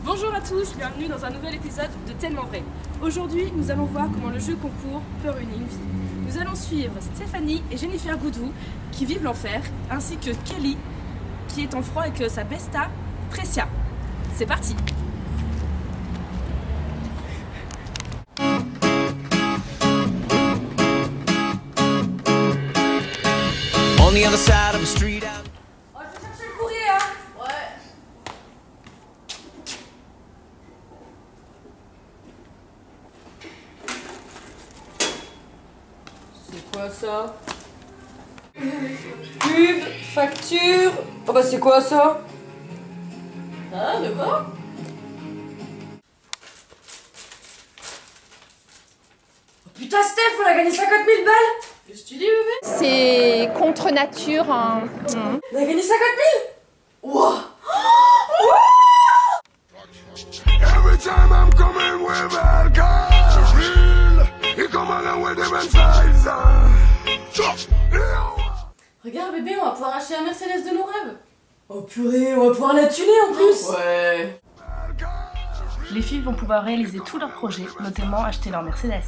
Bonjour à tous, bienvenue dans un nouvel épisode de Tellement Vrai. Aujourd'hui, nous allons voir comment le jeu concours peut ruiner une vie. Nous allons suivre Stéphanie et Jennifer Goudou qui vivent l'enfer, ainsi que Kelly qui est en froid avec sa besta Tricia. C'est parti! On the other side of the street out. Oh, je vais chercher le courrier, hein! Ouais. C'est quoi ça? Pub, facture. Oh bah c'est quoi ça? Hein, de quoi? Oh putain Steph, on a gagné 50 000 balles! Qu'est-ce que tu dis bébé? C'est contre nature. Hein. On a gagné 50 000! Wouah! Every time I'm coming with bad cars, real, you come along with them size. Regarde bébé, on va pouvoir acheter la Mercedes de nos rêves. Oh purée, on va pouvoir la tuner en plus. Ouais. Les filles vont pouvoir réaliser tous leurs projets, notamment acheter leur Mercedes.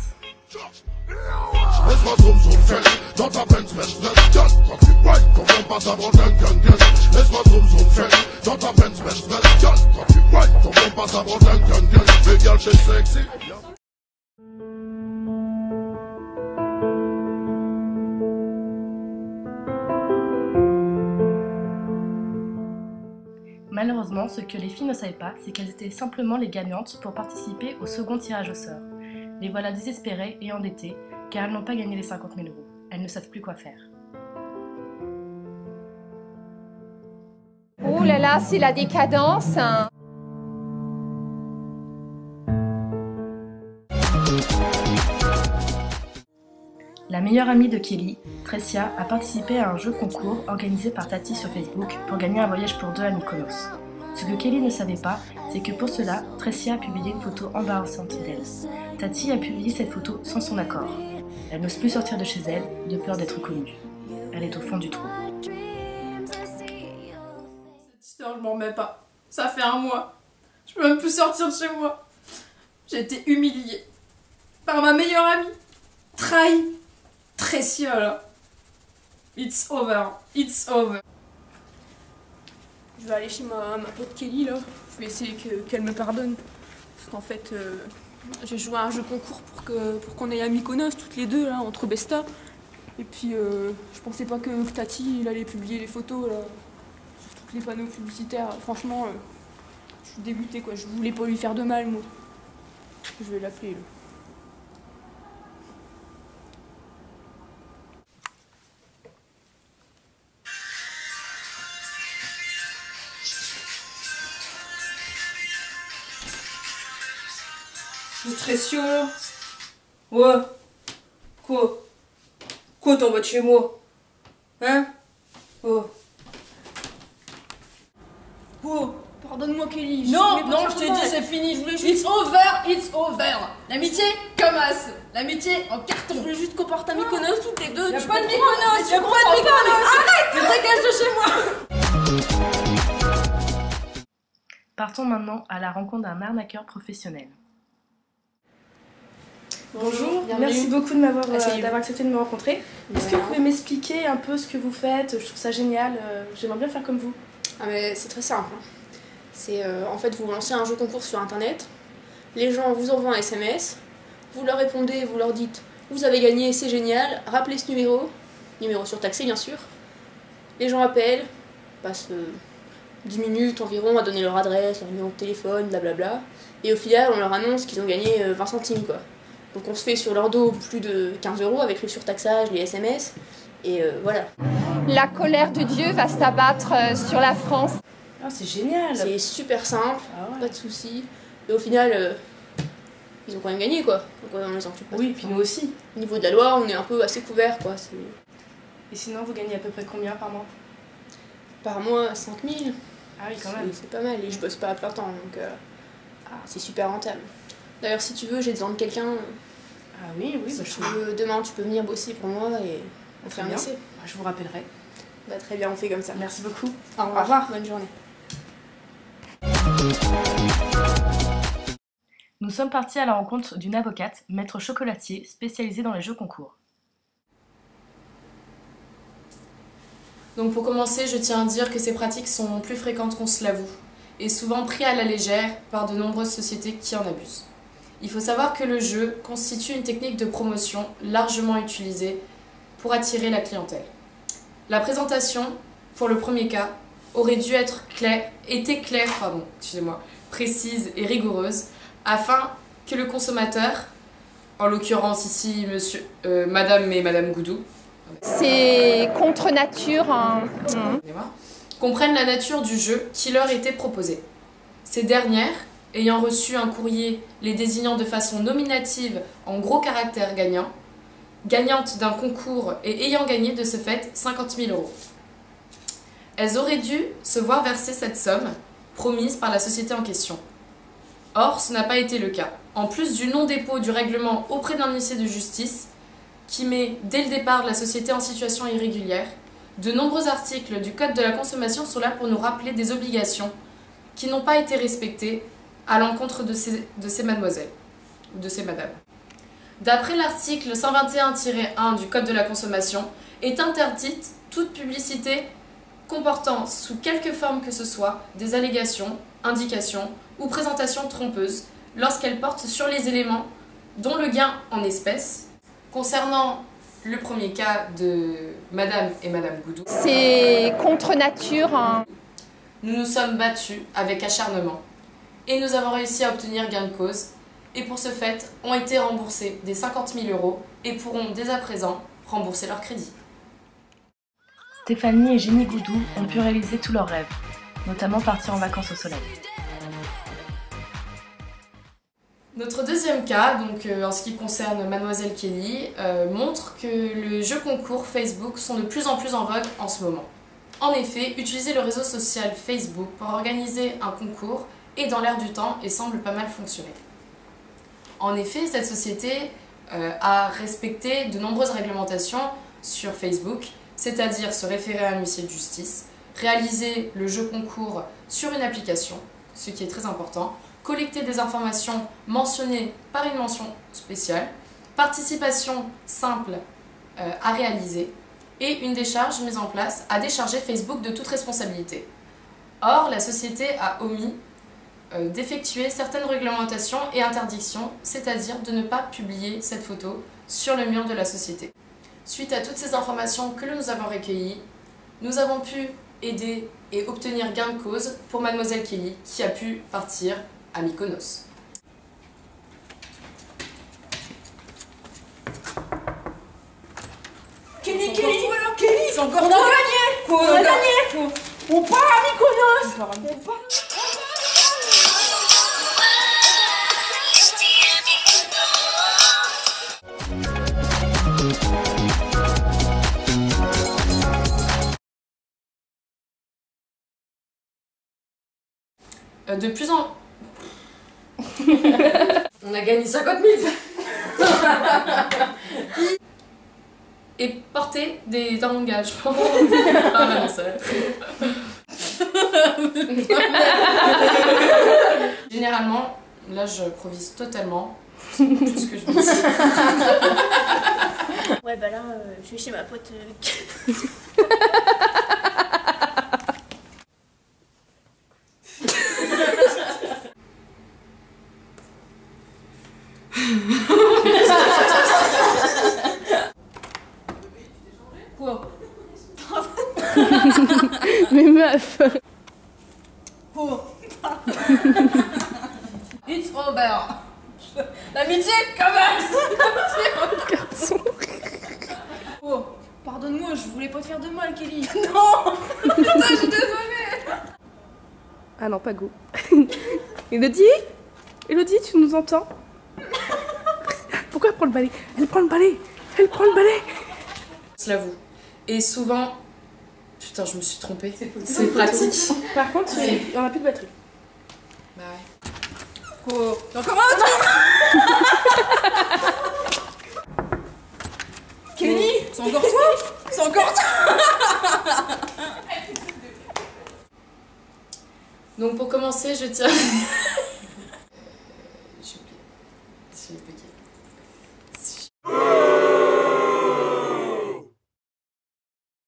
Laisse-moi zoom zoom fresh, dans ta Benz Benz Benz, just rock it right, comme on passe avant gang gang gang. Laisse-moi zoom zoom fresh, dans ta Benz Benz Benz, just rock it right, comme on passe avant gang gang gang. Les gars, t'es sexy. Malheureusement, ce que les filles ne savaient pas, c'est qu'elles étaient simplement les gagnantes pour participer au second tirage au sort. Les voilà désespérées et endettées, car elles n'ont pas gagné les 50 000 €. Elles ne savent plus quoi faire. Oh là là, c'est la décadence. Hein. La meilleure amie de Kelly, Tricia, a participé à un jeu concours organisé par Tati sur Facebook pour gagner un voyage pour deux à Mykonos. Ce que Kelly ne savait pas, c'est que pour cela, Tricia a publié une photo embarrassante d'elle. Tati a publié cette photo sans son accord. Elle n'ose plus sortir de chez elle, de peur d'être connue. Elle est au fond du trou. Cette histoire, je m'en remets pas. Ça fait un mois. Je peux même plus sortir de chez moi. J'ai été humiliée par ma meilleure amie. Trahi. Tricia là. It's over. It's over. Je vais aller chez ma pote Kelly là. Je vais essayer qu'elle me pardonne. Parce qu'en fait, j'ai joué à un jeu concours pour qu'on aille à Mykonos toutes les deux là, entre Besta. Et puis je pensais pas que Tati il allait publier les photos là, sur tous les panneaux publicitaires. Franchement, je suis dégoûtée quoi. Je voulais pas lui faire de mal moi. Je vais l'appeler là. Vous très sûr là? Ouais. Quoi? Quoi t'en vas de chez moi? Hein? Oh. Quoi? Pardonne-moi Kelly. Non, je t'ai dit c'est fini. It's over. L'amitié comme as. L'amitié en carton. Je voulais juste qu'on parte à Mykonos toutes les deux. Y'a pas de Mykonos, y'a pas de Mykonos. Arrête! Dégage de chez moi. Partons maintenant à la rencontre d'un arnaqueur professionnel. Bonjour, Merci beaucoup de Asseyez-vous. d'avoir accepté de me rencontrer. Est-ce que vous pouvez m'expliquer un peu ce que vous faites? Je trouve ça génial, j'aimerais bien faire comme vous. Ah mais c'est très simple. C'est en fait vous lancez un jeu concours sur internet, les gens vous envoient un SMS, vous leur répondez, vous leur dites vous avez gagné, c'est génial, rappelez ce numéro surtaxé bien sûr. Les gens appellent, passent 10 minutes environ à donner leur adresse, leur numéro de téléphone, blablabla, et au final on leur annonce qu'ils ont gagné 20 centimes quoi. Donc on se fait sur leur dos plus de 15 € avec le surtaxage, les SMS, et voilà. La colère de Dieu va s'abattre sur la France. Ah, c'est génial. C'est super simple, Ah ouais. pas de soucis. Et au final, ils ont quand même gagné quoi. Donc on les encule pas. Oui, puis nous aussi. Au niveau de la loi, on est un peu assez couvert quoi. Et sinon, vous gagnez à peu près combien par mois? Par mois, 5 000. Ah oui, quand même. C'est pas mal et je bosse pas à plein temps donc. c'est super rentable. D'ailleurs, si tu veux, j'ai besoin de quelqu'un. Ah oui, oui, Si tu veux, demain, tu peux venir bosser pour moi et on fait un bien. essai. Je vous rappellerai. Bah, très bien, on fait comme ça. Merci beaucoup. Au revoir. Bonne journée. Nous sommes partis à la rencontre d'une avocate, maître chocolatier, spécialisée dans les jeux concours. Donc pour commencer, je tiens à dire que ces pratiques sont plus fréquentes qu'on se l'avoue, et souvent pris à la légère par de nombreuses sociétés qui en abusent. Il faut savoir que le jeu constitue une technique de promotion largement utilisée pour attirer la clientèle. La présentation, pour le premier cas, aurait dû être précise et rigoureuse, afin que le consommateur, en l'occurrence ici madame et madame Goudou, C'est contre nature. comprennent la nature du jeu qui leur était proposé. Ces dernières, ayant reçu un courrier les désignant de façon nominative en gros caractères gagnantes d'un concours et ayant gagné de ce fait 50 000 €. Elles auraient dû se voir verser cette somme promise par la société en question. Or, ce n'a pas été le cas. En plus du non-dépôt du règlement auprès d'un huissier de justice, qui met dès le départ la société en situation irrégulière, de nombreux articles du Code de la consommation sont là pour nous rappeler des obligations qui n'ont pas été respectées à l'encontre de ces mademoiselles ou de ces madames. D'après l'article 121-1 du Code de la consommation, est interdite toute publicité comportant sous quelque forme que ce soit des allégations, indications ou présentations trompeuses lorsqu'elles portent sur les éléments dont le gain en espèces. Concernant le premier cas de Madame et Madame Goudou, C'est contre nature. nous nous sommes battus avec acharnement et nous avons réussi à obtenir gain de cause et pour ce fait ont été remboursés des 50 000 € et pourront dès à présent rembourser leur crédit. Stéphanie et Jenny Goudou ont pu réaliser tous leurs rêves, notamment partir en vacances au soleil. Notre deuxième cas, donc en ce qui concerne Mademoiselle Kelly, montre que les jeux concours Facebook sont de plus en plus en vogue en ce moment. En effet, utiliser le réseau social Facebook pour organiser un concours est dans l'air du temps et semble pas mal fonctionner. En effet, cette société a respecté de nombreuses réglementations sur Facebook, c'est-à-dire se référer à un huissier de justice, réaliser le jeu concours sur une application, ce qui est très important, collecter des informations mentionnées par une mention spéciale, participation simple à réaliser et une décharge mise en place à décharger Facebook de toute responsabilité. Or, la société a omis d'effectuer certaines réglementations et interdictions, c'est-à-dire de ne pas publier cette photo sur le mur de la société. Suite à toutes ces informations que nous avons recueillies, nous avons pu aider et obtenir gain de cause pour Mademoiselle Kelly qui a pu partir à Mykonos. Kelly, c'est encore on a gagné. On a gagné. On part à Mykonos. De plus en... On a gagné 50 000. Et porter des engagements. Ah non, ça. Généralement, là je provise totalement tout ce que je dis. Ouais, bah là, je vais chez ma pote. Quoi? Mais meuf! Oh. It's over. L'amitié commence. Oh, pardonne-moi, je voulais pas te faire de mal, Kelly. Non. Putain, je suis désolée. Ah non, pas go. Elodie? Elodie, tu nous entends? Pourquoi elle prend le balai? Elle prend le balai! Elle prend le balai! Je l'avoue. Et souvent... Putain, je me suis trompée. C'est pratique. Par contre, on a plus de batterie. Bah ouais. Quoi? C'est encore un autre. Kelly, c'est encore toi? C'est encore toi? Donc pour commencer, je tiens... J'ai oublié. J'ai bugué.